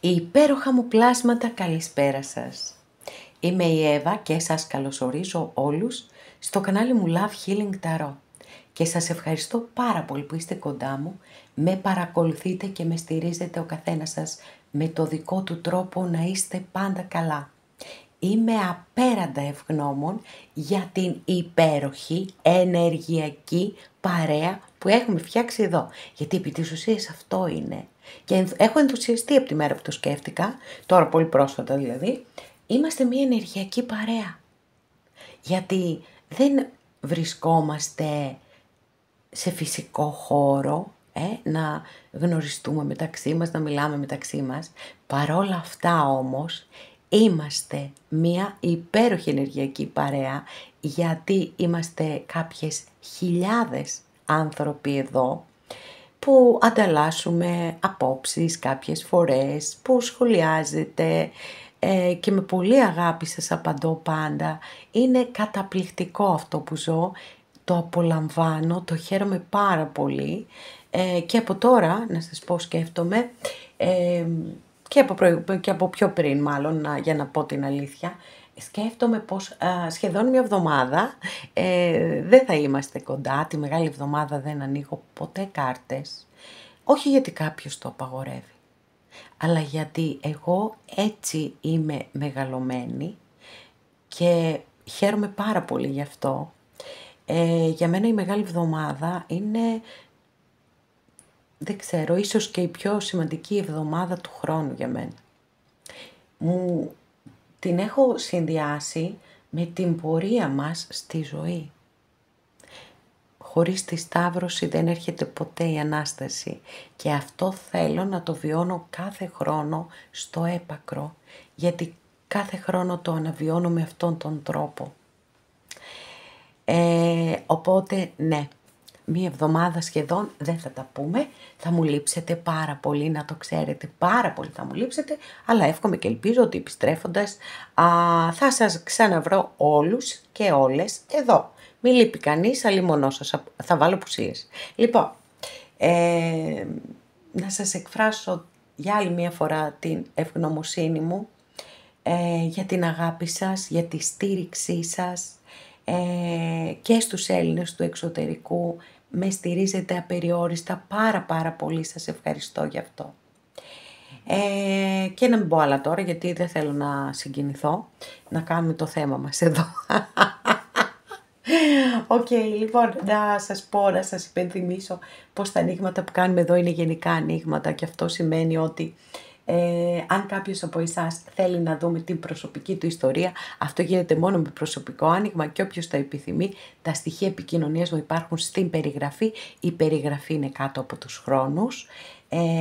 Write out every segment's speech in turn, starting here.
Υπέροχα μου πλάσματα, καλησπέρα σας. Είμαι η Εύα και σας καλωσορίζω όλους στο κανάλι μου Love Healing Tarot. Και σας ευχαριστώ πάρα πολύ που είστε κοντά μου, με παρακολουθείτε και με στηρίζετε ο καθένας σας με το δικό του τρόπο να είστε πάντα καλά. Είμαι απέραντα ευγνώμων για την υπέροχη ενεργειακή παρέα που έχουμε φτιάξει εδώ. Γιατί επί της ουσίας αυτό είναι. Και έχω ενθουσιαστεί από τη μέρα που το σκέφτηκα, τώρα πολύ πρόσφατα δηλαδή, είμαστε μια ενεργειακή παρέα. Γιατί δεν βρισκόμαστε σε φυσικό χώρο, να γνωριστούμε μεταξύ μας, να μιλάμε μεταξύ μας. Παρόλα αυτά όμως, είμαστε μια υπέροχη ενεργειακή παρέα, γιατί είμαστε κάποιες χιλιάδες άνθρωποι εδώ, που ανταλλάσσουμε απόψεις κάποιες φορές, που σχολιάζετε και με πολύ αγάπη σας απαντώ πάντα. Είναι καταπληκτικό αυτό που ζω, το απολαμβάνω, το χαίρομαι πάρα πολύ και από τώρα, να σας πω, σκέφτομαι και από πιο πριν μάλλον, για να πω την αλήθεια, σκέφτομαι πως σχεδόν μια εβδομάδα δεν θα είμαστε κοντά, τη Μεγάλη Εβδομάδα δεν ανοίγω ποτέ κάρτες, όχι γιατί κάποιος το απαγορεύει, αλλά γιατί εγώ έτσι είμαι μεγαλωμένη και χαίρομαι πάρα πολύ γι' αυτό. Για μένα η Μεγάλη Εβδομάδα είναι, δεν ξέρω, ίσως και η πιο σημαντική εβδομάδα του χρόνου για μένα. Μου την έχω συνδυάσει με την πορεία μας στη ζωή. Χωρίς τη Σταύρωση δεν έρχεται ποτέ η Ανάσταση και αυτό θέλω να το βιώνω κάθε χρόνο στο έπακρο, γιατί κάθε χρόνο το αναβιώνω με αυτόν τον τρόπο. Οπότε ναι, μία εβδομάδα σχεδόν δεν θα τα πούμε, θα μου λείψετε πάρα πολύ, να το ξέρετε, πάρα πολύ θα μου λείψετε, αλλά εύχομαι και ελπίζω ότι επιστρέφοντας θα σας ξαναβρω όλους και όλες εδώ. Μη λείπει κανείς, αλλήμονό σας, θα βάλω πουσίες. Λοιπόν, να σας εκφράσω για άλλη μία φορά την ευγνωμοσύνη μου για την αγάπη σας, για τη στήριξή σας και στους Έλληνες του εξωτερικού. Με στηρίζετε απεριόριστα, πάρα πολύ, σας ευχαριστώ γι' αυτό. Και να μην πω άλλα τώρα, γιατί δεν θέλω να συγκινηθώ, να κάνουμε το θέμα μας εδώ. Οκ, λοιπόν, να σας πω, να σας υπενθυμίσω πως τα ανοίγματα που κάνουμε εδώ είναι γενικά ανοίγματα και αυτό σημαίνει ότι αν κάποιος από εσάς θέλει να δούμε την προσωπική του ιστορία, αυτό γίνεται μόνο με προσωπικό άνοιγμα και όποιος το επιθυμεί, τα στοιχεία επικοινωνίας μου υπάρχουν στην περιγραφή. Η περιγραφή είναι κάτω από τους χρόνους,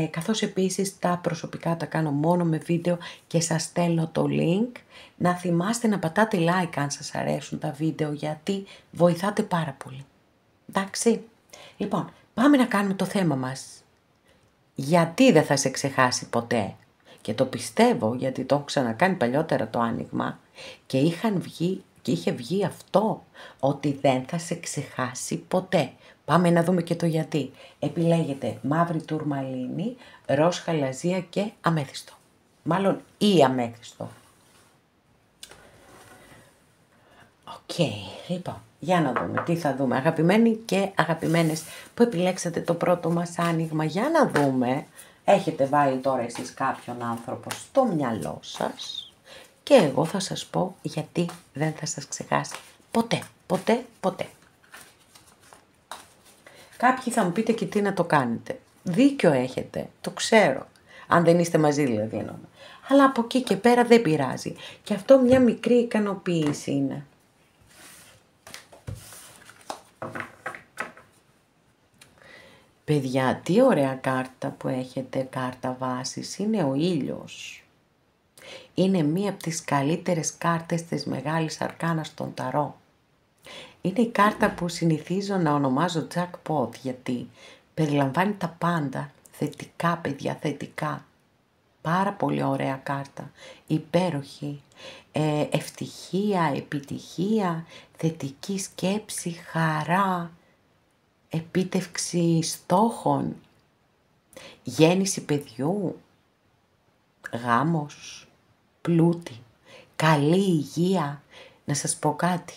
καθώς επίσης τα προσωπικά τα κάνω μόνο με βίντεο και σας στέλνω το link. Να θυμάστε να πατάτε like αν σας αρέσουν τα βίντεο, γιατί βοηθάτε πάρα πολύ. Εντάξει, λοιπόν, πάμε να κάνουμε το θέμα μας. Γιατί δεν θα σε ξεχάσει ποτέ. Και το πιστεύω, γιατί το έχω ξανακάνει παλιότερα το άνοιγμα και είχε βγει αυτό, ότι δεν θα σε ξεχάσει ποτέ. Πάμε να δούμε και το γιατί. Επιλέγετε μαύρη τουρμαλίνη, ροζ χαλαζία και αμέθιστο. Μάλλον ή αμέθιστο. Οκ, λοιπόν, για να δούμε τι θα δούμε. Αγαπημένοι και αγαπημένες που επιλέξατε το πρώτο μας άνοιγμα, για να δούμε. Έχετε βάλει τώρα εσείς κάποιον άνθρωπο στο μυαλό σας και εγώ θα σας πω γιατί δεν θα σας ξεχάσει ποτέ. Κάποιοι θα μου πείτε και τι να το κάνετε. Δίκιο έχετε, το ξέρω. Αν δεν είστε μαζί δηλαδή εννοώ. Αλλά από εκεί και πέρα δεν πειράζει. Και αυτό μια μικρή ικανοποίηση είναι. Παιδιά, τι ωραία κάρτα που έχετε, κάρτα βάσης, είναι ο ήλιος. Είναι μία από τις καλύτερες κάρτες της Μεγάλης Αρκάνας στον Ταρό. Είναι η κάρτα που συνηθίζω να ονομάζω jackpot, γιατί περιλαμβάνει τα πάντα, θετικά παιδιά, θετικά. Πάρα πολύ ωραία κάρτα, υπέροχη, ευτυχία, επιτυχία, θετική σκέψη, χαρά, επίτευξη στόχων, γέννηση παιδιού, γάμος, πλούτη, καλή υγεία. Να σας πω κάτι.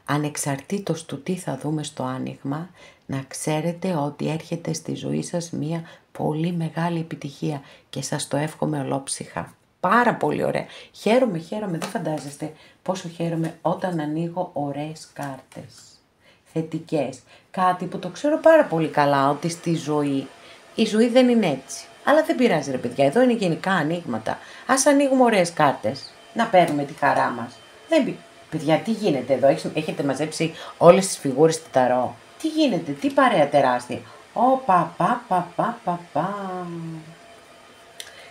Ανεξαρτήτως του τι θα δούμε στο άνοιγμα, να ξέρετε ότι έρχεται στη ζωή σας μία πολύ μεγάλη επιτυχία και σας το εύχομαι ολόψυχα. Πάρα πολύ ωραία. Χαίρομαι, δεν φαντάζεστε πόσο χαίρομαι όταν ανοίγω ωραίες κάρτες. Θετικές. Κάτι που το ξέρω πάρα πολύ καλά, ότι στη ζωή, η ζωή δεν είναι έτσι. Αλλά δεν πειράζει ρε παιδιά, εδώ είναι γενικά ανοίγματα. Ας ανοίγουμε ωραίες κάρτες, να παίρνουμε τη χαρά μας. Παιδιά, τι γίνεται εδώ, έχετε μαζέψει όλες τις φιγούρες του ταρό. Τι γίνεται, τι παρέα τεράστια.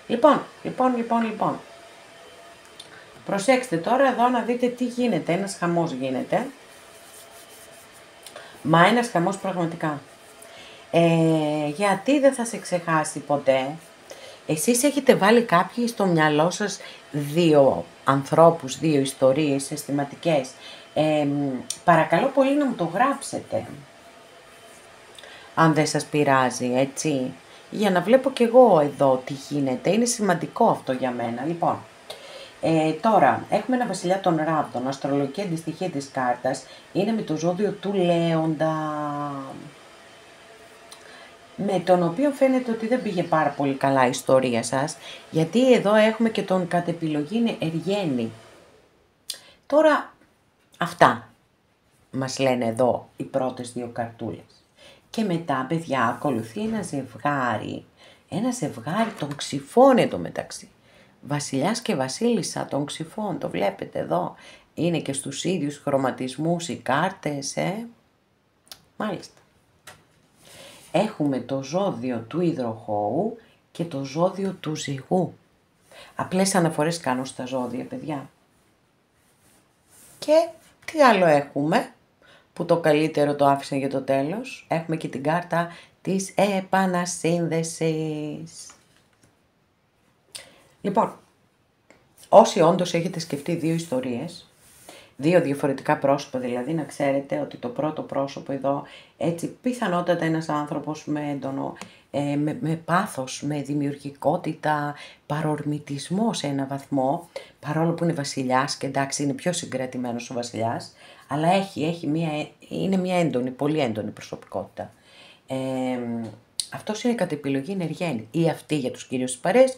Λοιπόν. Προσέξτε τώρα εδώ να δείτε τι γίνεται, ένας χαμός γίνεται. Μα ένας χαμός πραγματικά. Γιατί δεν θα σε ξεχάσει ποτέ. Εσείς έχετε βάλει κάποιοι στο μυαλό σας δύο ανθρώπους, δύο ιστορίες συστηματικές. Παρακαλώ πολύ να μου το γράψετε. Αν δεν σας πειράζει, έτσι. Για να βλέπω κι εγώ εδώ τι γίνεται. Είναι σημαντικό αυτό για μένα. Λοιπόν, τώρα έχουμε ένα βασιλιά των ράπτων. Αστρολογική αντιστοιχεία της κάρτας είναι με το ζώδιο του Λέοντα. Με τον οποίο φαίνεται ότι δεν πήγε πάρα πολύ καλά η ιστορία σας, γιατί εδώ έχουμε και τον κατ' επιλογή Εργένη. Τώρα, αυτά μας λένε εδώ οι πρώτες δύο καρτούλες. Και μετά, παιδιά, ακολουθεί ένα ζευγάρι των Ξυφών εντωμεταξύ. Βασιλιάς και βασίλισσα των Ξυφών, το βλέπετε εδώ. Είναι και στους ίδιους χρωματισμούς οι κάρτες, Μάλιστα. Έχουμε το ζώδιο του υδροχόου και το ζώδιο του ζυγού. Απλές αναφορές κάνω στα ζώδια, παιδιά. Και τι άλλο έχουμε, που το καλύτερο το άφησα για το τέλος. Έχουμε και την κάρτα της επανασύνδεσης. Λοιπόν, όσοι όντως έχετε σκεφτεί δύο ιστορίες, δύο διαφορετικά πρόσωπα, δηλαδή να ξέρετε ότι το πρώτο πρόσωπο εδώ, έτσι πιθανότατα ένας άνθρωπος με έντονο, με πάθος, με δημιουργικότητα, παρορμητισμό σε ένα βαθμό, παρόλο που είναι βασιλιάς και εντάξει είναι πιο συγκρατημένος ο βασιλιάς, αλλά είναι μια έντονη, πολύ έντονη προσωπικότητα. Αυτός είναι κατ' επιλογή Εργένη ή αυτή για τους κυρίους της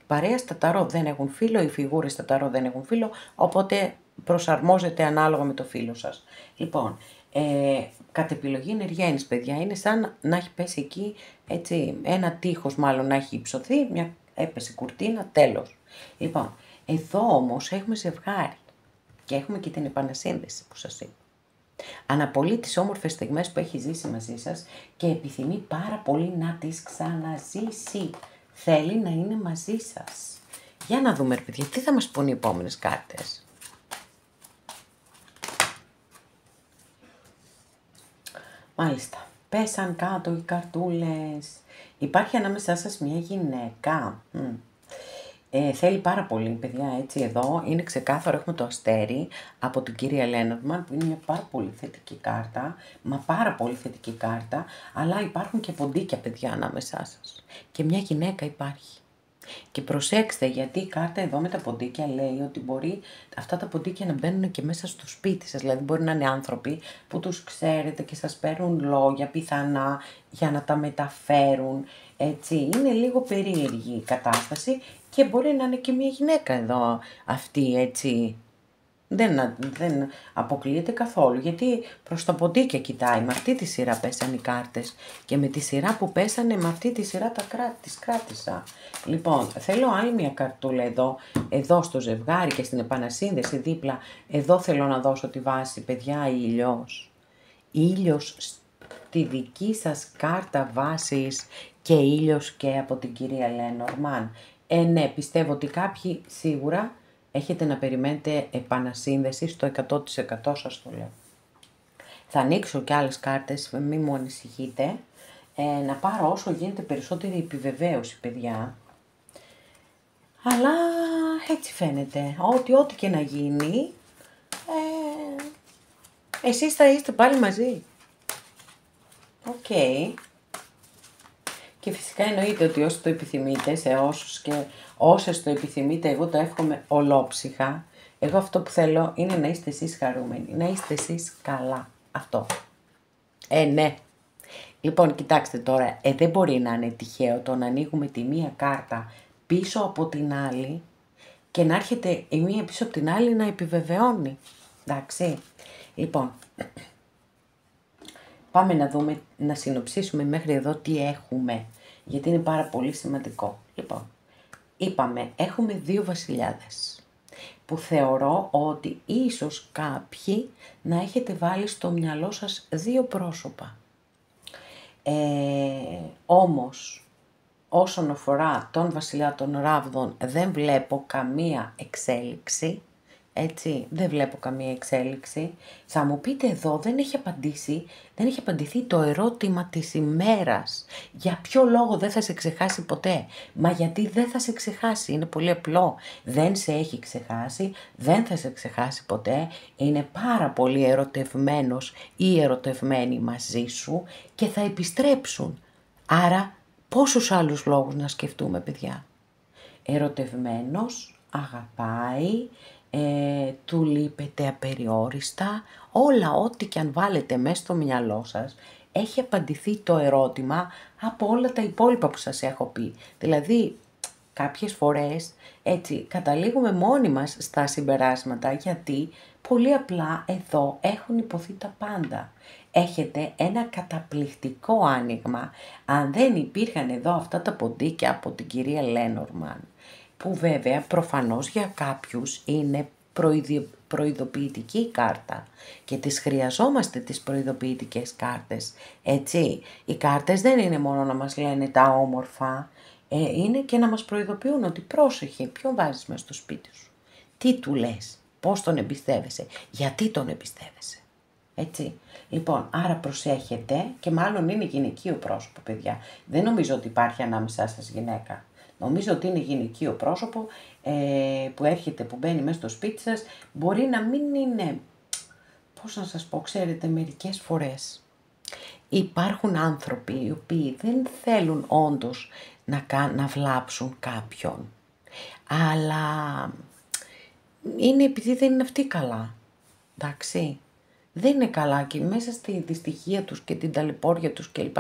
παρέας, τα ταρό δεν έχουν φύλλο, οι φιγούρες στα ταρό δεν έχουν φύλλο, οπότε προσαρμόζεται ανάλογα με το φύλλο σας. Λοιπόν, κατ' επιλογή Εργένης, παιδιά, είναι σαν να έχει πέσει εκεί, έτσι, ένα τείχος μάλλον να έχει υψωθεί, έπεσε κουρτίνα, τέλος. Λοιπόν, εδώ όμως έχουμε ζευγάρι και έχουμε και την επανασύνδεση που σας είπα. Αναπολύει τις όμορφες στιγμές που έχει ζήσει μαζί σας και επιθυμεί πάρα πολύ να τις ξαναζήσει. Θέλει να είναι μαζί σας. Για να δούμε, παιδιά, τι θα μας πούνε οι επόμενες κάρτες. Μάλιστα, πέσαν κάτω οι καρτούλες. Υπάρχει ανάμεσά σας μια γυναίκα. Θέλει πάρα πολύ, παιδιά, έτσι εδώ. Είναι ξεκάθαρο, έχουμε το αστέρι από την κυρία Λένορμαν, που είναι μια πάρα πολύ θετική κάρτα. Μα πάρα πολύ θετική κάρτα. Αλλά υπάρχουν και ποντίκια, παιδιά, ανάμεσά σας. Και μια γυναίκα υπάρχει. Και προσέξτε, γιατί η κάρτα εδώ με τα ποντίκια λέει ότι μπορεί αυτά τα ποντίκια να μπαίνουν και μέσα στο σπίτι σας. Δηλαδή μπορεί να είναι άνθρωποι που τους ξέρετε και σας παίρνουν λόγια πιθανά για να τα μεταφέρουν. Έτσι, είναι λίγο περίεργη η κατάσταση και μπορεί να είναι και μια γυναίκα εδώ αυτή, έτσι. Δεν αποκλείεται καθόλου, γιατί προς τα ποντίκια κοιτάει. Με αυτή τη σειρά πέσαν οι κάρτες και με τη σειρά που πέσανε, με αυτή τη σειρά τις κράτησα. Λοιπόν, θέλω άλλη μια καρτούλα εδώ στο ζευγάρι και στην επανασύνδεση δίπλα. Εδώ θέλω να δώσω τη βάση, παιδιά, ήλιος. Ήλιος στη δική σας κάρτα βάσης και ήλιος και από την κυρία Λένορμαν. Ναι, πιστεύω ότι κάποιοι σίγουρα έχετε να περιμένετε επανασύνδεση στο 100% σας το λέω. Θα ανοίξω και άλλες κάρτες, μην μου ανησυχείτε. Να πάρω όσο γίνεται περισσότερη επιβεβαίωση, παιδιά. Αλλά έτσι φαίνεται. Ό,τι και να γίνει, εσείς θα είστε πάλι μαζί. Οκ. Και φυσικά εννοείται ότι όσοι το επιθυμείτε, σε όσους και όσες το επιθυμείτε, εγώ το εύχομαι ολόψυχα. Εγώ αυτό που θέλω είναι να είστε εσείς χαρούμενοι, να είστε εσείς καλά. Αυτό. Ναι. Λοιπόν, κοιτάξτε τώρα, δεν μπορεί να είναι τυχαίο το να ανοίγουμε τη μία κάρτα πίσω από την άλλη και να έρχεται η μία πίσω από την άλλη να επιβεβαιώνει. Εντάξει. Λοιπόν, πάμε να δούμε, να συνοψίσουμε μέχρι εδώ τι έχουμε, γιατί είναι πάρα πολύ σημαντικό. Λοιπόν, είπαμε, έχουμε δύο βασιλιάδες, που θεωρώ ότι ίσως κάποιοι να έχετε βάλει στο μυαλό σας δύο πρόσωπα. Όμως, όσον αφορά τον βασιλιά των Ράβδων, δεν βλέπω καμία εξέλιξη. Έτσι, δεν βλέπω καμία εξέλιξη. Θα μου πείτε εδώ, δεν έχει απαντηθεί το ερώτημα της ημέρας. Για ποιο λόγο δεν θα σε ξεχάσει ποτέ? Μα γιατί δεν θα σε ξεχάσει? Είναι πολύ απλό. Δεν σε έχει ξεχάσει, δεν θα σε ξεχάσει ποτέ. Είναι πάρα πολύ ερωτευμένος ή ερωτευμένη μαζί σου και θα επιστρέψουν. Άρα, πόσους άλλους λόγους να σκεφτούμε, παιδιά? Ερωτευμένος, αγαπάει, του λείπετε απεριόριστα, όλα ό,τι και αν βάλετε μέσα στο μυαλό σας, έχει απαντηθεί το ερώτημα από όλα τα υπόλοιπα που σας έχω πει. Δηλαδή, κάποιες φορές, έτσι, καταλήγουμε μόνοι μας στα συμπεράσματα, γιατί πολύ απλά εδώ έχουν υποθεί τα πάντα. Έχετε ένα καταπληκτικό άνοιγμα. Αν δεν υπήρχαν εδώ αυτά τα ποντίκια από την κυρία Λένορμαν, που βέβαια προφανώς για κάποιους είναι προειδοποιητική κάρτα και τις χρειαζόμαστε τις προειδοποιητικές κάρτες, έτσι. Οι κάρτες δεν είναι μόνο να μας λένε τα όμορφα, είναι και να μας προειδοποιούν ότι πρόσεχε, ποιον βάζεις μες στο σπίτι σου, τι του λες, πώς τον εμπιστεύεσαι, γιατί τον εμπιστεύεσαι. Έτσι. Λοιπόν, άρα προσέχετε, και μάλλον είναι γυναικείο πρόσωπο, παιδιά. Δεν νομίζω ότι υπάρχει ανάμεσά σας γυναίκα. Νομίζω ότι είναι γυναικείο πρόσωπο που έρχεται, που μπαίνει μέσα στο σπίτι σας. Μπορεί να μην είναι, πώς να σας πω, ξέρετε, μερικές φορές υπάρχουν άνθρωποι οι οποίοι δεν θέλουν όντως να βλάψουν κάποιον. Αλλά είναι επειδή δεν είναι αυτοί καλά. Εντάξει. Δεν είναι καλά και μέσα στη δυστυχία τους και την ταλαιπώρια τους κλπ.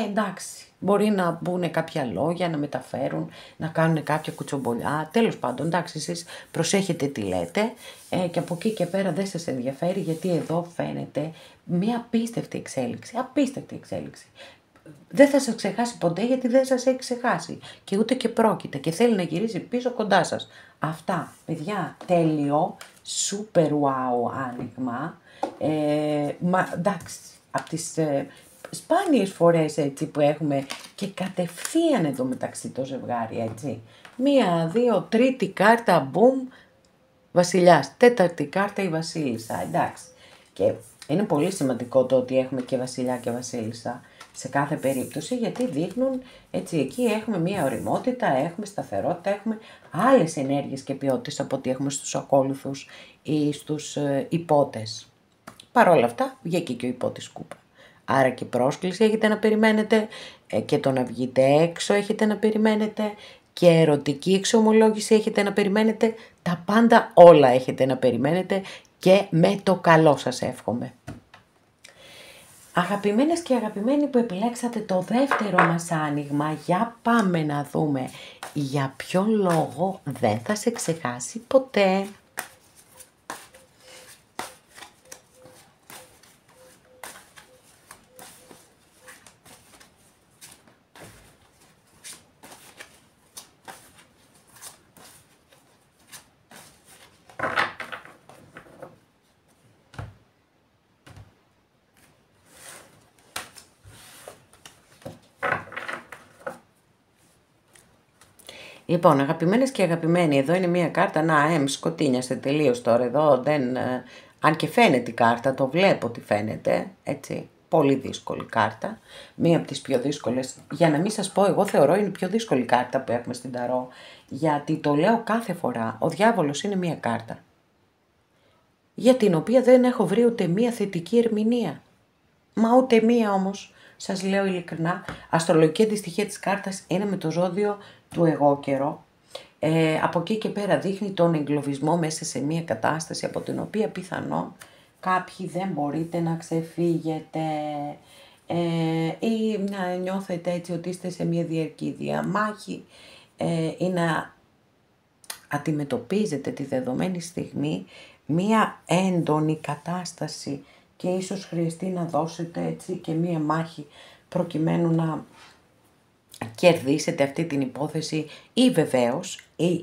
Εντάξει, μπορεί να μπουν κάποια λόγια, να μεταφέρουν, να κάνουν κάποια κουτσομπολιά. Τέλος πάντων, εντάξει, εσείς προσέχετε τι λέτε και από εκεί και πέρα δεν σας ενδιαφέρει, γιατί εδώ φαίνεται μια απίστευτη εξέλιξη. Απίστευτη εξέλιξη. Δεν θα σας ξεχάσει ποτέ, γιατί δεν σας έχει ξεχάσει και ούτε και πρόκειται και θέλει να γυρίσει πίσω κοντά σας. Αυτά, παιδιά, τέλειο, super wow άνοιγμα. Εντάξει, από τις σπάνιες φορές, έτσι, που έχουμε και κατευθείαν εδώ μεταξύ το ζευγάρι, έτσι. 1, 2, τρίτη κάρτα, μπουμ, βασιλιάς, τέταρτη κάρτα η βασίλισσα, εντάξει. Και είναι πολύ σημαντικό το ότι έχουμε και βασιλιά και βασίλισσα σε κάθε περίπτωση, γιατί δείχνουν, έτσι, εκεί έχουμε μία ωριμότητα, έχουμε σταθερότητα, έχουμε άλλες ενέργειες και ποιότητες από ό,τι έχουμε στους ακόλουθους ή στους υπότες. Παρ' όλα αυτά, βγήκε και ο υπότης κούπα. Άρα και πρόσκληση έχετε να περιμένετε, και το να βγείτε έξω έχετε να περιμένετε, και ερωτική εξομολόγηση έχετε να περιμένετε, τα πάντα όλα έχετε να περιμένετε, και με το καλό σας εύχομαι. Αγαπημένες και αγαπημένοι που επιλέξατε το δεύτερο μας άνοιγμα, για πάμε να δούμε για ποιον λόγο δεν θα σε ξεχάσει ποτέ. Λοιπόν, αγαπημένες και αγαπημένοι, εδώ είναι μία κάρτα, σκοτίνιασε τελείως τώρα εδώ, αν και φαίνεται η κάρτα, το βλέπω ότι φαίνεται, έτσι, πολύ δύσκολη κάρτα, μία από τις πιο δύσκολες, για να μην σας πω, εγώ θεωρώ είναι η πιο δύσκολη κάρτα που έχουμε στην Ταρό, γιατί το λέω κάθε φορά, ο διάβολος είναι μία κάρτα, για την οποία δεν έχω βρει ούτε μία θετική ερμηνεία, μα ούτε μία όμως, σας λέω ειλικρινά, αστρολογική αντιστοιχεία της κάρτας είναι με το ζώδιο του εγώ καιρό. Από εκεί και πέρα δείχνει τον εγκλωβισμό μέσα σε μια κατάσταση από την οποία πιθανόν κάποιοι δεν μπορείτε να ξεφύγετε ή να νιώθετε έτσι ότι είστε σε μια διαρκή διαμάχη ή να αντιμετωπίζετε τη δεδομένη στιγμή μία έντονη κατάσταση και ίσως χρειαστεί να δώσετε έτσι και μία μάχη προκειμένου να κερδίσετε αυτή την υπόθεση ή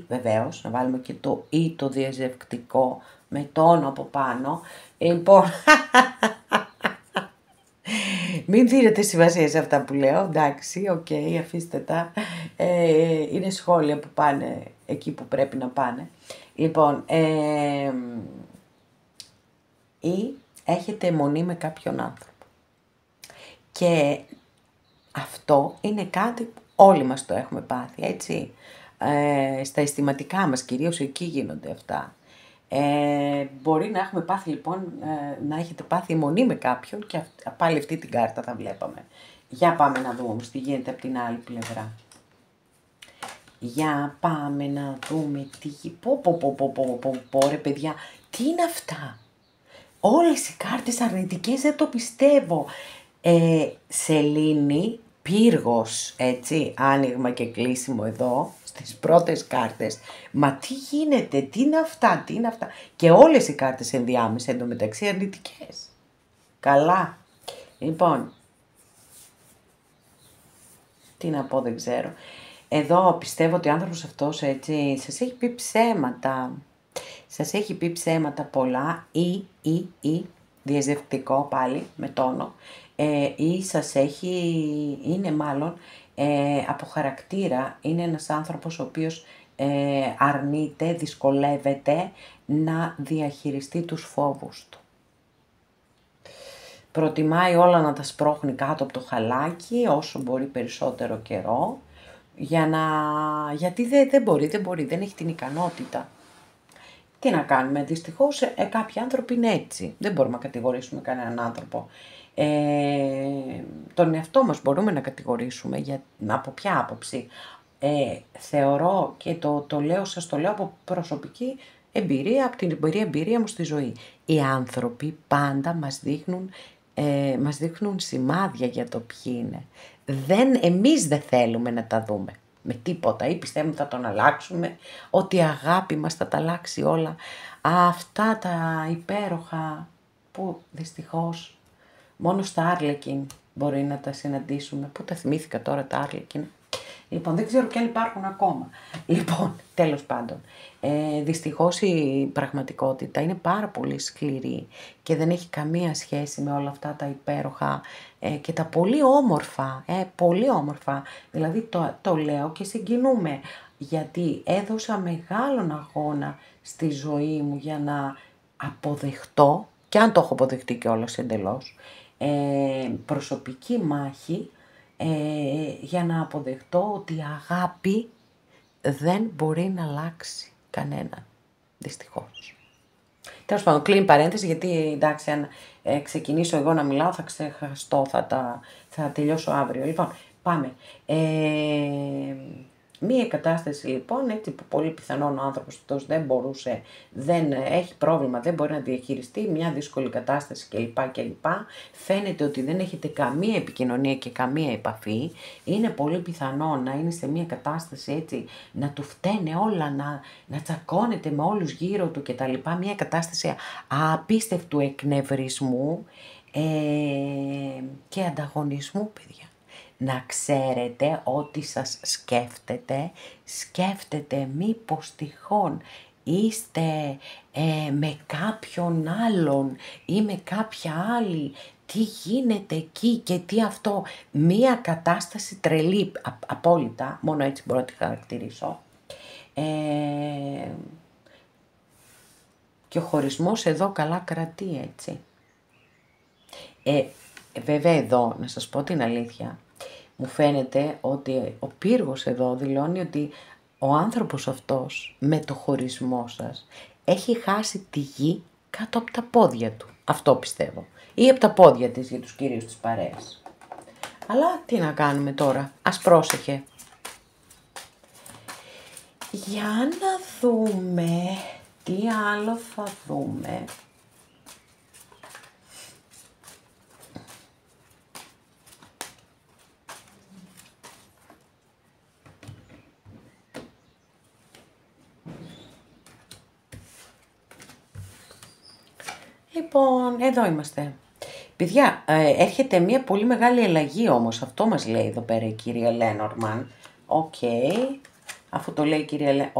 βεβαίως, να βάλουμε και το ή το διαζευκτικό με τόνο από πάνω. Λοιπόν, μην δίνετε σημασία σε αυτά που λέω, εντάξει, οκ, αφήστε τα, είναι σχόλια που πάνε εκεί που πρέπει να πάνε. Λοιπόν, ή έχετε αιμονή με κάποιον άνθρωπο και αυτό είναι κάτι που όλοι μας το έχουμε πάθει, έτσι, στα αισθηματικά μας, κυρίως εκεί γίνονται αυτά. Μπορεί να έχουμε πάθει λοιπόν, να έχετε πάθει αιμονή με κάποιον και πάλι αυτή την κάρτα θα βλέπαμε. Για πάμε να δούμε όμως τι γίνεται από την άλλη πλευρά. Για πάμε να δούμε τι... Πω ρε παιδιά, τι είναι αυτά. Όλες οι κάρτες αρνητικές, δεν το πιστεύω. Σελήνη, πύργος, έτσι, άνοιγμα και κλείσιμο εδώ, στις πρώτες κάρτες. Μα τι γίνεται, τι είναι αυτά, τι είναι αυτά. Και όλες οι κάρτες ενδιάμεσα εντωμεταξύ αρνητικές. Καλά. Λοιπόν, τι να πω, δεν ξέρω. Εδώ πιστεύω ότι ο άνθρωπος αυτός, έτσι, σας έχει πει ψέματα. Σας έχει πει ψέματα πολλά ή διαζευκτικό πάλι με τόνο ή σας έχει, είναι μάλλον από χαρακτήρα, είναι ένας άνθρωπος ο οποίος αρνείται, δυσκολεύεται να διαχειριστεί τους φόβους του. Προτιμάει όλα να τα σπρώχνει κάτω από το χαλάκι όσο μπορεί περισσότερο καιρό, γιατί δεν μπορεί, δεν έχει την ικανότητα. Τι να κάνουμε, δυστυχώς κάποιοι άνθρωποι είναι έτσι, δεν μπορούμε να κατηγορήσουμε κανέναν άνθρωπο. Τον εαυτό μας μπορούμε να κατηγορήσουμε, από ποια άποψη. Θεωρώ και σας το λέω από προσωπική εμπειρία, από την εμπειρία μου στη ζωή. Οι άνθρωποι πάντα μας δείχνουν σημάδια για το ποιοι είναι. Εμείς δεν θέλουμε να τα δούμε με τίποτα ή πιστεύουμε θα τον αλλάξουμε, ότι η αγάπη μας θα τα αλλάξει όλα. Αυτά τα υπέροχα που δυστυχώς μόνο στα Άρλεκιν μπορεί να τα συναντήσουμε. Πού τα θυμήθηκα τώρα τα Άρλεκιν. Λοιπόν, δεν ξέρω και αν υπάρχουν ακόμα. Λοιπόν, τέλος πάντων, δυστυχώς η πραγματικότητα είναι πάρα πολύ σκληρή και δεν έχει καμία σχέση με όλα αυτά τα υπέροχα και τα πολύ όμορφα, δηλαδή το λέω και συγκινούμε, γιατί έδωσα μεγάλον αγώνα στη ζωή μου για να αποδεχτώ, και αν το έχω αποδεχτεί κιόλας εντελώς, προσωπική μάχη, για να αποδεχτώ ότι η αγάπη δεν μπορεί να αλλάξει κανένα, δυστυχώς. Τέλος πάντων, κλείνει παρένθεση, γιατί εντάξει, αν ξεκινήσω εγώ να μιλάω θα ξεχαστώ, θα τελειώσω αύριο. Λοιπόν, πάμε. Μία κατάσταση λοιπόν, έτσι που πολύ πιθανόν ο άνθρωπος αυτός δεν έχει πρόβλημα, δεν μπορεί να διαχειριστεί μια δύσκολη κατάσταση κλπ. Φαίνεται ότι δεν έχετε καμία επικοινωνία και καμία επαφή. Είναι πολύ πιθανό να είναι σε μια κατάσταση έτσι, να του φταίνε όλα, να τσακώνεται με όλους γύρω του κτλ. Μια κατάσταση απίστευτου εκνευρισμού και ανταγωνισμού, παιδιά. Να ξέρετε ότι σας σκέφτεται μήπως τυχόν είστε με κάποιον άλλον ή με κάποια άλλη, τι γίνεται εκεί και τι αυτό, μία κατάσταση τρελή, απόλυτα, μόνο έτσι μπορώ να τη χαρακτηρίσω. Και ο χωρισμός εδώ καλά κρατεί, έτσι. Βέβαια εδώ, να σας πω την αλήθεια, μου φαίνεται ότι ο πύργος εδώ δηλώνει ότι ο άνθρωπος αυτός με το χωρισμό σας έχει χάσει τη γη κάτω από τα πόδια του. Αυτό πιστεύω. Ή από τα πόδια της για τους κυρίους της παρέας. Αλλά τι να κάνουμε τώρα, ας πρόσεχε. Για να δούμε τι άλλο θα δούμε. Λοιπόν, εδώ είμαστε. Παιδιά, έρχεται μια πολύ μεγάλη αλλαγή όμως, αυτό μας λέει εδώ πέρα η κυρία Λένορμαν. Οκ, αφού το λέει η κυρία Λένορμαν.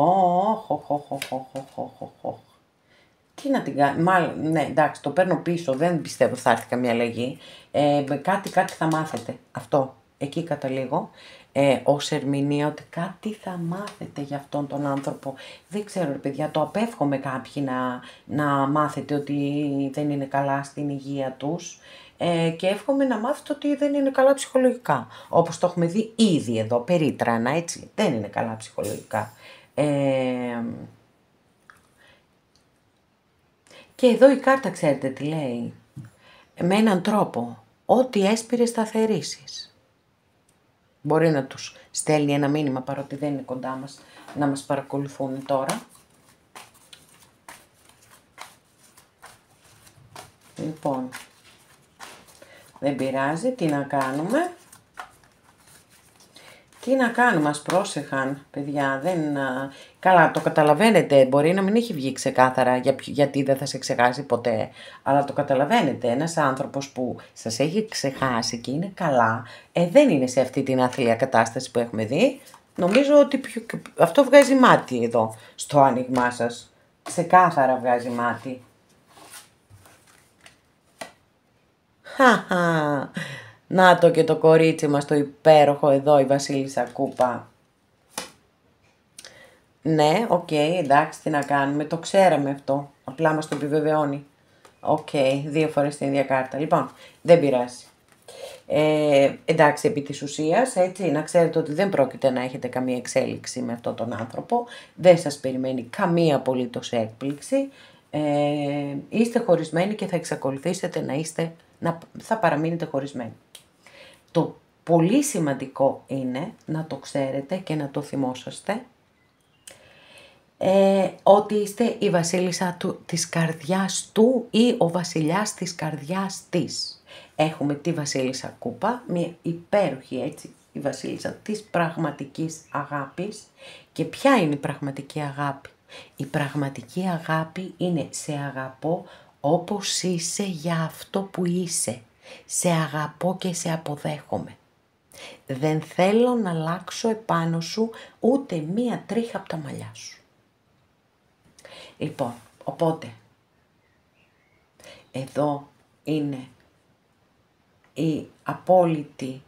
Τι να την κάνει, μάλλον, ναι, εντάξει, το παίρνω πίσω, δεν πιστεύω θα έρθει καμία αλλαγή. Κάτι θα μάθετε, αυτό, εκεί καταλήγω. Ως ερμηνεία ότι κάτι θα μάθετε για αυτόν τον άνθρωπο. Δεν ξέρω ρε παιδιά, το απέφχομαι κάποιοι να μάθετε ότι δεν είναι καλά στην υγεία τους. Και εύχομαι να μάθετε ότι δεν είναι καλά ψυχολογικά. Όπως το έχουμε δει ήδη εδώ, περίτρανα, έτσι, δεν είναι καλά ψυχολογικά. Και εδώ η κάρτα ξέρετε τι λέει, με έναν τρόπο, ό,τι έσπηρες θα θερήσεις. Μπορεί να τους στέλνει ένα μήνυμα παρότι δεν είναι κοντά μας, να μας παρακολουθούν τώρα. Λοιπόν, δεν πειράζει, τι να κάνουμε. Τι να κάνουμε, ας πρόσεχαν, παιδιά, καλά, το καταλαβαίνετε, μπορεί να μην έχει βγει ξεκάθαρα γιατί δεν θα σε ξεχάσει ποτέ, αλλά το καταλαβαίνετε, ένας άνθρωπος που σας έχει ξεχάσει και είναι καλά, δεν είναι σε αυτή την άθλια κατάσταση που έχουμε δει, νομίζω ότι αυτό βγάζει μάτι εδώ, στο άνοιγμά σας, ξεκάθαρα βγάζει μάτι. Να το και το κορίτσι μας το υπέροχο εδώ, η Βασίλισσα Κούπα. Ναι, οκ, εντάξει, τι να κάνουμε, το ξέραμε αυτό, απλά μας το επιβεβαιώνει. Οκ, 2 φορές την ίδια κάρτα, λοιπόν, δεν πειράζει. Εντάξει, επί της ουσίας, έτσι, να ξέρετε ότι δεν πρόκειται να έχετε καμία εξέλιξη με αυτόν τον άνθρωπο, δεν σας περιμένει καμία απολύτως έκπληξη, είστε χωρισμένοι και θα εξακολουθήσετε θα παραμείνετε χωρισμένοι. Το πολύ σημαντικό είναι να το ξέρετε και να το θυμόσαστε, ότι είστε η βασίλισσα της καρδιάς του ή ο βασιλιάς της καρδιάς της. Έχουμε τη Βασίλισσα Κούπα, μια υπέροχη έτσι, η βασίλισσα της πραγματικής αγάπης. Και ποια είναι η πραγματική αγάπη? Η πραγματική αγάπη είναι σε αγαπώ όπως είσαι για αυτό που είσαι. Σε αγαπώ και σε αποδέχομαι. Δεν θέλω να αλλάξω επάνω σου ούτε μία τρίχα από τα μαλλιά σου. Λοιπόν, οπότε, εδώ είναι η απόλυτη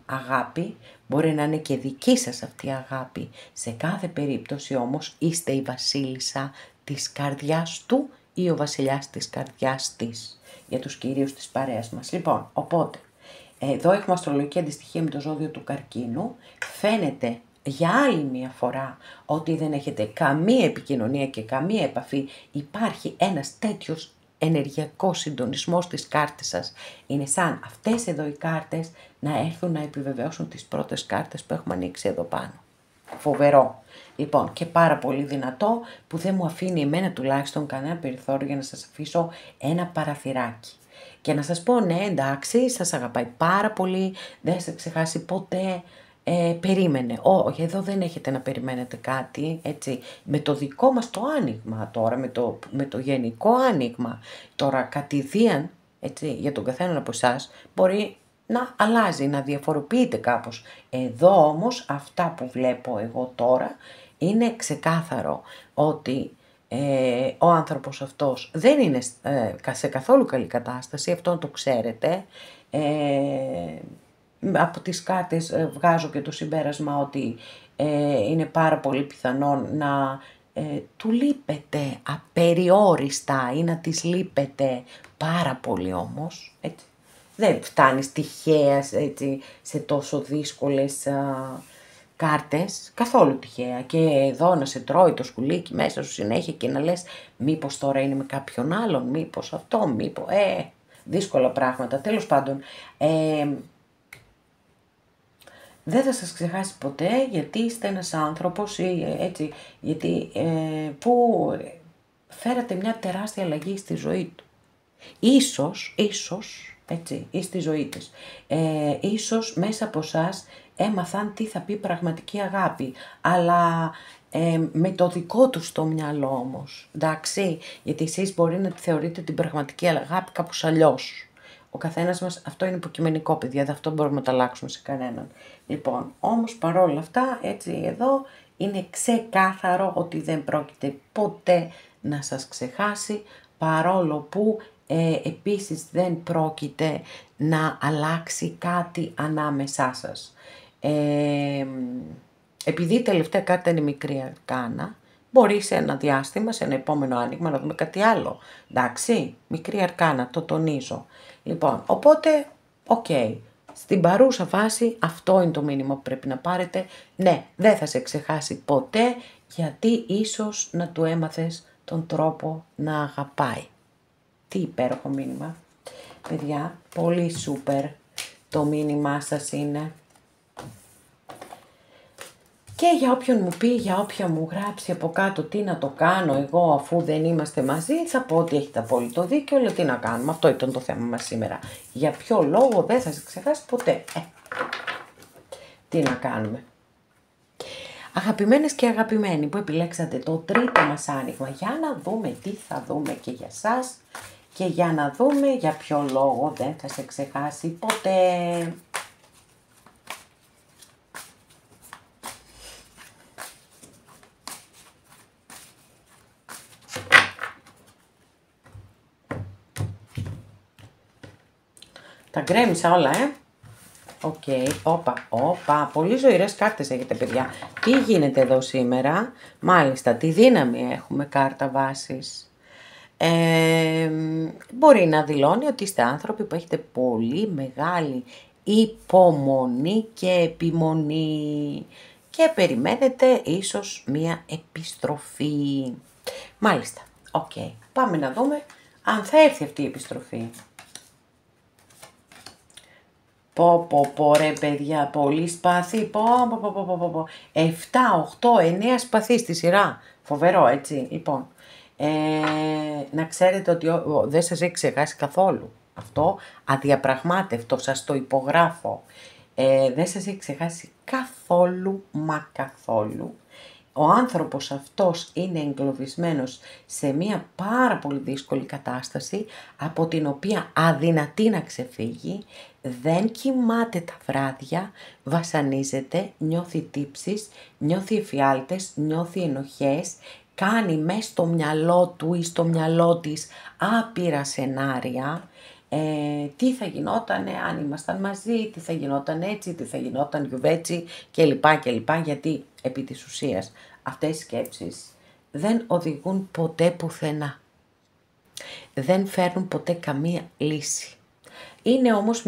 αγάπη, μπορεί να είναι και δική σας αυτή η αγάπη. Σε κάθε περίπτωση όμως είστε η βασίλισσα της καρδιάς του ή ο βασιλιάς της καρδιάς της, για τους κυρίους της παρέας μας. Λοιπόν, οπότε, εδώ έχουμε αστρολογική αντιστοιχεία με το ζώδιο του Καρκίνου. Φαίνεται για άλλη μια φορά ότι δεν έχετε καμία επικοινωνία και καμία επαφή. Υπάρχει ένας τέτοιος ενεργειακός συντονισμός στις κάρτες σας. Είναι σαν αυτές εδώ οι κάρτες να έρθουν να επιβεβαιώσουν τις πρώτες κάρτες που έχουμε ανοίξει εδώ πάνω. Φοβερό. Λοιπόν, και πάρα πολύ δυνατό που δεν μου αφήνει εμένα τουλάχιστον κανένα περιθώριο για να σας αφήσω ένα παραθυράκι. Και να σας πω, ναι, εντάξει, σας αγαπάει πάρα πολύ, δεν θα ξεχάσει ποτέ, περίμενε. Όχι, εδώ δεν έχετε να περιμένετε κάτι, έτσι, με το δικό μας το άνοιγμα τώρα, με το γενικό άνοιγμα. Τώρα, κατηδίαν, έτσι, για τον καθέναν από εσάς, μπορεί να αλλάζει, να διαφοροποιείται κάπως. Εδώ όμως, αυτά που βλέπω εγώ τώρα, είναι ξεκάθαρο ότι ο άνθρωπος αυτός δεν είναι σε καθόλου καλή κατάσταση, αυτό το ξέρετε. Από τις κάρτες βγάζω και το συμπέρασμα ότι είναι πάρα πολύ πιθανόν να του λείπετε απεριόριστα ή να της λείπετε πάρα πολύ όμως, έτσι. Δεν φτάνεις τυχαία έτσι, σε τόσο δύσκολες κάρτες, καθόλου τυχαία. Και εδώ να σε τρώει το σκουλίκι μέσα σου συνέχεια και να λες μήπως τώρα είναι με κάποιον άλλον, μήπως αυτό, δύσκολα πράγματα. Τέλος πάντων, δεν θα σας ξεχάσει ποτέ, γιατί είστε ένας άνθρωπος ή έτσι, γιατί που φέρατε μια τεράστια αλλαγή στη ζωή του. Ίσως, έτσι, ή στη ζωή της. Ίσως μέσα από εσάς έμαθαν τι θα πει πραγματική αγάπη, αλλά με το δικό τους το μυαλό όμως, εντάξει, γιατί εσείς μπορεί να θεωρείτε την πραγματική αγάπη κάπως αλλιώς. Ο καθένας μας, αυτό είναι υποκειμενικό, παιδιά, δεν αυτό μπορούμε να το αλλάξουμε σε κανέναν. Λοιπόν, όμως παρόλα αυτά, έτσι εδώ, είναι ξεκάθαρο ότι δεν πρόκειται ποτέ να σας ξεχάσει, παρόλο που επίσης δεν πρόκειται να αλλάξει κάτι ανάμεσά σας. Επειδή η τελευταία κάρτα είναι μικρή αρκάνα, μπορεί σε ένα διάστημα, σε ένα επόμενο άνοιγμα να δούμε κάτι άλλο. Εντάξει, μικρή αρκάνα, το τονίζω. Λοιπόν, οπότε, οκ. Στην παρούσα φάση αυτό είναι το μήνυμα που πρέπει να πάρετε. Ναι, δεν θα σε ξεχάσει ποτέ, γιατί ίσως να του έμαθες τον τρόπο να αγαπάει. Τι υπέροχο μήνυμα. Παιδιά, πολύ σούπερ το μήνυμά σας είναι. Και για όποιον μου πει, για όποια μου γράψει από κάτω τι να το κάνω εγώ αφού δεν είμαστε μαζί, θα πω ότι έχετε απόλυτο δίκιο, αλλά τι να κάνουμε. Αυτό ήταν το θέμα μας σήμερα. Για ποιο λόγο δεν θα σε ξεχάσει ποτέ. Τι να κάνουμε. Αγαπημένες και αγαπημένοι που επιλέξατε το τρίτο μας άνοιγμα, για να δούμε τι θα δούμε και για σας και για να δούμε για ποιο λόγο δεν θα σε ξεχάσει ποτέ. Τα γκρέμισα όλα, Οκ, όπα, πολύ ζωηρές κάρτες έχετε, παιδιά. Τι γίνεται εδώ σήμερα? Μάλιστα, τη δύναμη έχουμε κάρτα βάσης. Μπορεί να δηλώνει ότι είστε άνθρωποι που έχετε πολύ μεγάλη υπομονή και επιμονή και περιμένετε ίσως μία επιστροφή. Μάλιστα, οκ. Πάμε να δούμε αν θα έρθει αυτή η επιστροφή. Πω ρε παιδιά, πολύ σπαθί, 7, 8, 9 σπαθί στη σειρά, φοβερό έτσι, λοιπόν. Να ξέρετε ότι δεν σας έχει ξεχάσει καθόλου, αυτό αδιαπραγμάτευτο, σας το υπογράφω. Δεν σας έχει ξεχάσει καθόλου, μα καθόλου. Ο άνθρωπος αυτός είναι εγκλωβισμένος σε μια πάρα πολύ δύσκολη κατάσταση, από την οποία αδυνατεί να ξεφύγει, δεν κοιμάται τα βράδια, βασανίζεται, νιώθει τύψεις, νιώθει εφιάλτες, νιώθει ενοχές, κάνει μες στο μυαλό του ή στο μυαλό της άπειρα σενάρια. Τι θα γινότανε αν ήμασταν μαζί, τι θα γινόταν έτσι, τι θα γινόταν γιουβέτσι κλπ. Γιατί επί της ουσίας αυτές οι σκέψεις δεν οδηγούν ποτέ πουθενά. Δεν φέρνουν ποτέ καμία λύση. Είναι όμως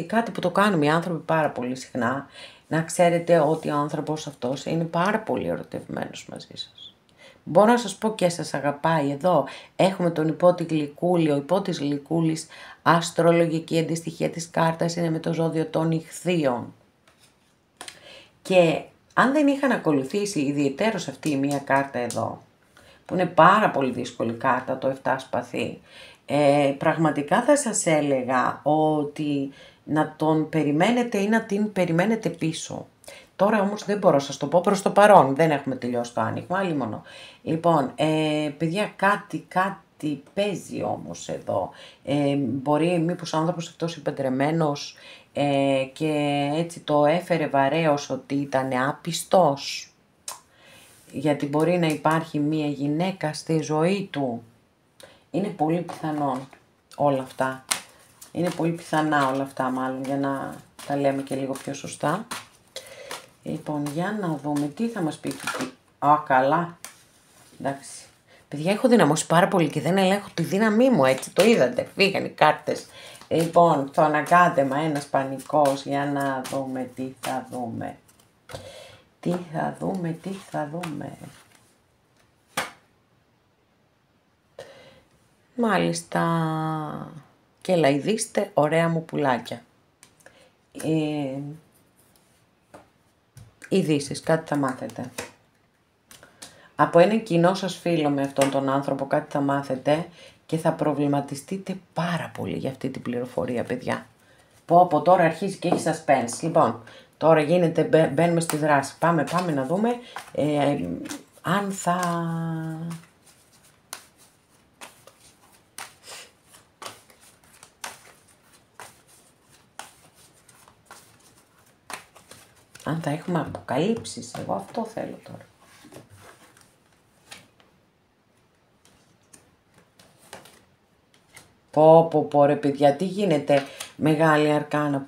κάτι που το κάνουμε οι άνθρωποι πάρα πολύ συχνά. Να ξέρετε ότι ο άνθρωπος αυτός είναι πάρα πολύ ερωτευμένος μαζί σας. Μπορώ να σας πω και σας αγαπάει εδώ. Έχουμε τον υπότη Γλυκούλη. Ο υπότης Γλυκούλης, αστρολογική αντιστοιχεία της κάρτας, είναι με το ζώδιο των Ιχθύων. Και αν δεν είχαν ακολουθήσει ιδιαιτέρως αυτή η μία κάρτα εδώ, που είναι πάρα πολύ δύσκολη κάρτα, το 7 σπαθί, πραγματικά θα σας έλεγα ότι να τον περιμένετε ή να την περιμένετε πίσω. Τώρα όμως δεν μπορώ να σας το πω προς το παρόν, δεν έχουμε τελειώσει το άνοιγμα, άλλη μόνο. Λοιπόν, παιδιά, κάτι παίζει όμως εδώ. Μπορεί μήπως ο άνθρωπος αυτός υπεντρεμένος και έτσι το έφερε βαρέως ότι ήταν άπιστος. Γιατί μπορεί να υπάρχει μία γυναίκα στη ζωή του. Είναι πολύ πιθανόν όλα αυτά. Είναι πολύ πιθανά όλα αυτά μάλλον, για να τα λέμε και λίγο πιο σωστά. Λοιπόν, για να δούμε τι θα μας πει. Καλά. Εντάξει. Παιδιά, έχω δυναμώσει πάρα πολύ και δεν ελέγχω τη δύναμή μου, έτσι. Το είδατε. Φύγαν οι κάρτες. Λοιπόν, το αναγκάτεμα, ένας πανικός. Για να δούμε τι θα δούμε. Τι θα δούμε. Μάλιστα. Και λαϊδίστε, ωραία μου πουλάκια. ειδήσεις, κάτι θα μάθετε. Από έναν κοινό σας φίλο με αυτόν τον άνθρωπο κάτι θα μάθετε και θα προβληματιστείτε πάρα πολύ για αυτή την πληροφορία, παιδιά. Από τώρα αρχίζει και έχει suspense. Λοιπόν, τώρα μπαίνουμε στη δράση. Πάμε να δούμε αν θα... Αν θα έχουμε αποκαλύψεις. Εγώ αυτό θέλω τώρα. Πω ρε παιδιά, τι γίνεται, μεγάλη αρκάνα,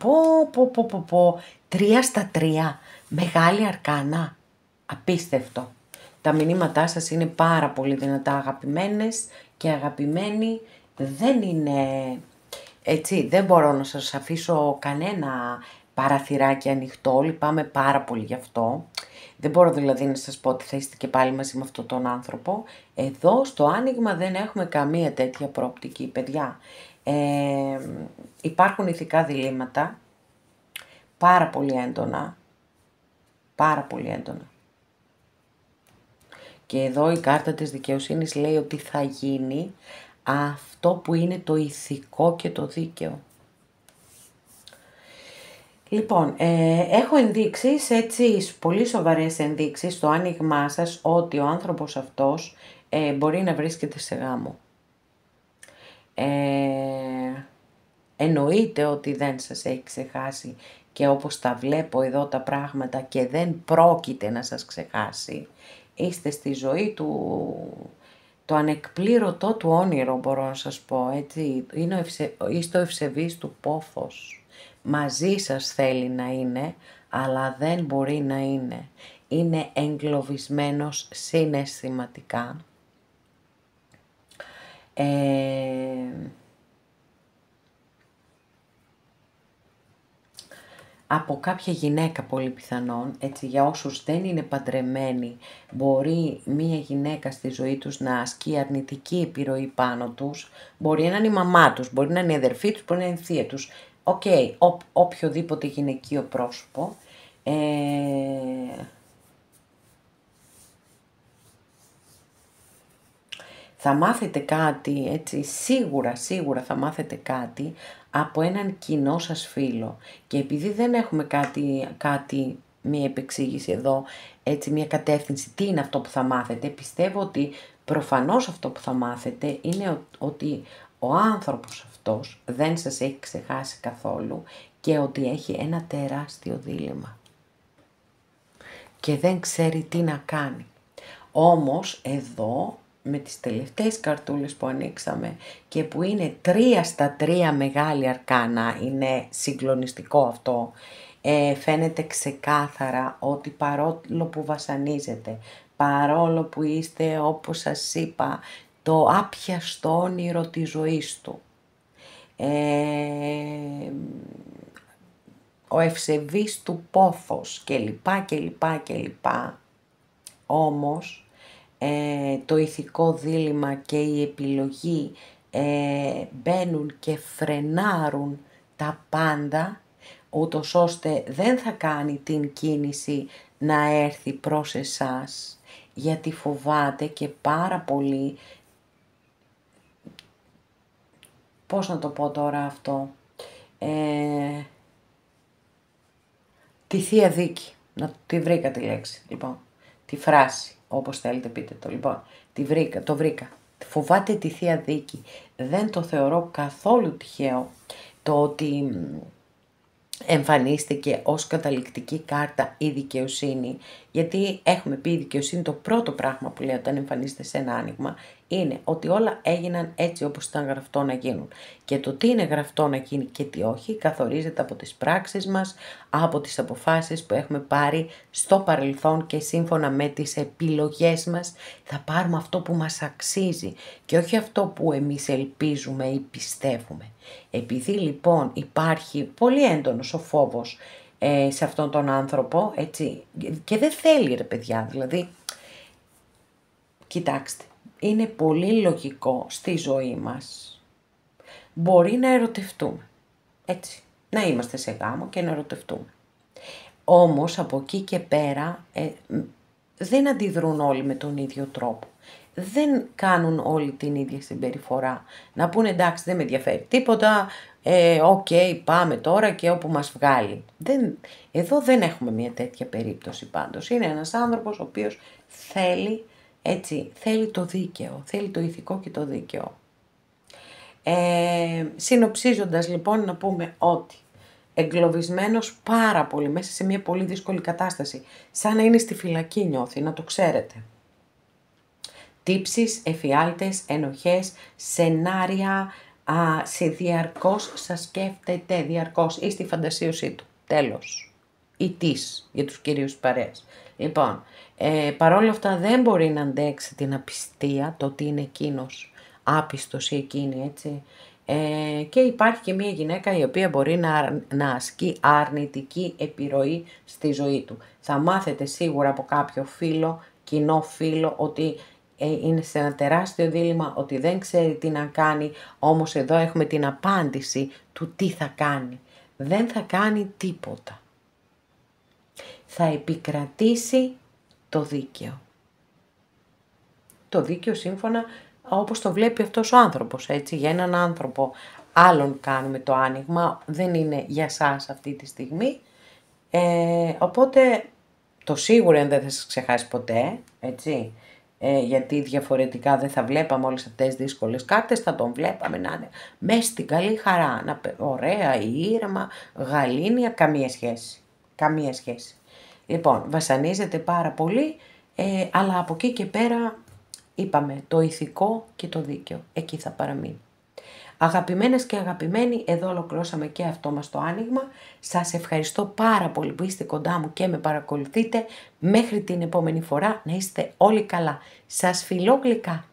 3 στα 3, μεγάλη αρκάνα, απίστευτο. Τα μηνύματά σας είναι πάρα πολύ δυνατά, αγαπημένες και αγαπημένοι, δεν είναι, έτσι, δεν μπορώ να σας αφήσω κανένα παραθυράκι ανοιχτό, λυπάμαι πάρα πολύ γι' αυτό. Δεν μπορώ δηλαδή να σας πω ότι θα είστε και πάλι μαζί με αυτόν τον άνθρωπο. Εδώ στο άνοιγμα δεν έχουμε καμία τέτοια προοπτική, παιδιά. Υπάρχουν ηθικά διλήμματα, πάρα πολύ έντονα. Πάρα πολύ έντονα. Και εδώ η κάρτα της δικαιοσύνης λέει ότι θα γίνει αυτό που είναι το ηθικό και το δίκαιο. Λοιπόν, έχω ενδείξεις, έτσι, πολύ σοβαρές ενδείξεις στο άνοιγμά σας ότι ο άνθρωπος αυτός μπορεί να βρίσκεται σε γάμο. Εννοείται ότι δεν σας έχει ξεχάσει και όπως τα βλέπω εδώ τα πράγματα και δεν πρόκειται να σας ξεχάσει. Είστε στη ζωή του, το ανεκπλήρωτο του όνειρο μπορώ να σας πω, έτσι, είστε ο ευσεβής του πόθος. Μαζί σας θέλει να είναι, αλλά δεν μπορεί να είναι. Είναι εγκλωβισμένος συναισθηματικά. Από κάποια γυναίκα πολύ πιθανόν, έτσι, για όσους δεν είναι παντρεμένοι, μπορεί μία γυναίκα στη ζωή τους να ασκεί αρνητική επιρροή πάνω τους, μπορεί να είναι η μαμά τους, μπορεί να είναι η αδερφή τους, μπορεί να είναι η θεία τους, οποιοδήποτε γυναικείο πρόσωπο. Θα μάθετε κάτι, έτσι, σίγουρα θα μάθετε κάτι από έναν κοινό σας φίλο. Και επειδή δεν έχουμε μία επεξήγηση εδώ, έτσι, μία κατεύθυνση, τι είναι αυτό που θα μάθετε, πιστεύω ότι προφανώς αυτό που θα μάθετε είναι ότι ο άνθρωπος αυτός δεν σας έχει ξεχάσει καθόλου και ότι έχει ένα τεράστιο δίλημμα. Και δεν ξέρει τι να κάνει. Όμως εδώ με τις τελευταίες καρτούλες που ανοίξαμε και που είναι 3 στα 3 μεγάλη αρκάνα, είναι συγκλονιστικό αυτό, φαίνεται ξεκάθαρα ότι παρόλο που βασανίζετε, παρόλο που είστε όπως σας είπα το άπιαστο όνειρο της ζωής του, ο ευσεβής του πόθος κλπ. Όμως το ηθικό δίλημμα και η επιλογή μπαίνουν και φρενάρουν τα πάντα, ούτως ώστε δεν θα κάνει την κίνηση να έρθει προς εσάς, γιατί φοβάται και πάρα πολύ, πώς να το πω τώρα αυτό, τη Θεία Δίκη, τη βρήκα τη λέξη, λοιπόν, τη φράση, όπως θέλετε πείτε το, λοιπόν, το βρήκα. Φοβάται τη Θεία Δίκη. Δεν το θεωρώ καθόλου τυχαίο το ότι εμφανίστηκε ως καταληκτική κάρτα η δικαιοσύνη, γιατί έχουμε πει η δικαιοσύνη το πρώτο πράγμα που λέει όταν εμφανίζεται σε ένα άνοιγμα είναι ότι όλα έγιναν έτσι όπως ήταν γραφτό να γίνουν. Και το τι είναι γραφτό να γίνει και τι όχι καθορίζεται από τις πράξεις μας, από τις αποφάσεις που έχουμε πάρει στο παρελθόν και σύμφωνα με τις επιλογές μας θα πάρουμε αυτό που μας αξίζει και όχι αυτό που εμείς ελπίζουμε ή πιστεύουμε. Επειδή λοιπόν υπάρχει πολύ έντονος ο φόβος σε αυτόν τον άνθρωπο, έτσι, και δεν θέλει ρε παιδιά, δηλαδή, κοιτάξτε, είναι πολύ λογικό στη ζωή μας, μπορεί να ερωτευτούμε, έτσι, να είμαστε σε γάμο και να ερωτευτούμε. Όμως από εκεί και πέρα δεν αντιδρούν όλοι με τον ίδιο τρόπο. Δεν κάνουν όλοι την ίδια συμπεριφορά. Να πούνε εντάξει δεν με ενδιαφέρει τίποτα, οκ, πάμε τώρα και όπου μας βγάλει. Εδώ δεν έχουμε μια τέτοια περίπτωση πάντως. Είναι ένας άνθρωπος ο οποίος θέλει το δίκαιο, θέλει το ηθικό και το δίκαιο. Συνοψίζοντας λοιπόν να πούμε ότι εγκλωβισμένος πάρα πολύ μέσα σε μια πολύ δύσκολη κατάσταση, σαν να είναι στη φυλακή νιώθει, να το ξέρετε. Τύψεις, εφιάλτες, ενοχές, σενάρια, διαρκώς σας σκέφτεται, διαρκώς ή στη φαντασίωσή του, τέλος. Ή της, για τους κυρίους παρέας. Λοιπόν, παρόλα αυτά δεν μπορεί να αντέξει την απιστία, το ότι είναι εκείνος άπιστος ή εκείνη, έτσι. Και υπάρχει και μια γυναίκα η οποία μπορεί να ασκεί αρνητική επιρροή στη ζωή του. Θα μάθετε σίγουρα από κάποιο φίλο, κοινό φίλο, ότι είναι σε ένα τεράστιο δίλημμα, ότι δεν ξέρει τι να κάνει, όμως εδώ έχουμε την απάντηση του τι θα κάνει. Δεν θα κάνει τίποτα. Θα επικρατήσει το δίκαιο. Το δίκαιο σύμφωνα όπως το βλέπει αυτός ο άνθρωπος, έτσι, για έναν άνθρωπο άλλον κάνουμε το άνοιγμα, δεν είναι για σας αυτή τη στιγμή, οπότε το σίγουρο δεν θα σας ξεχάσει ποτέ, έτσι, γιατί διαφορετικά δεν θα βλέπαμε όλες αυτές τις δύσκολες κάρτες, θα τον βλέπαμε να είναι μέσα στην καλή χαρά, ωραία, ήρεμα, γαλήνια, καμία σχέση. Λοιπόν, βασανίζεται πάρα πολύ, αλλά από εκεί και πέρα είπαμε το ηθικό και το δίκαιο, εκεί θα παραμείνει. Αγαπημένες και αγαπημένοι, εδώ ολοκληρώσαμε και αυτό μας το άνοιγμα. Σας ευχαριστώ πάρα πολύ που είστε κοντά μου και με παρακολουθείτε. Μέχρι την επόμενη φορά να είστε όλοι καλά. Σας φιλώ γλυκά.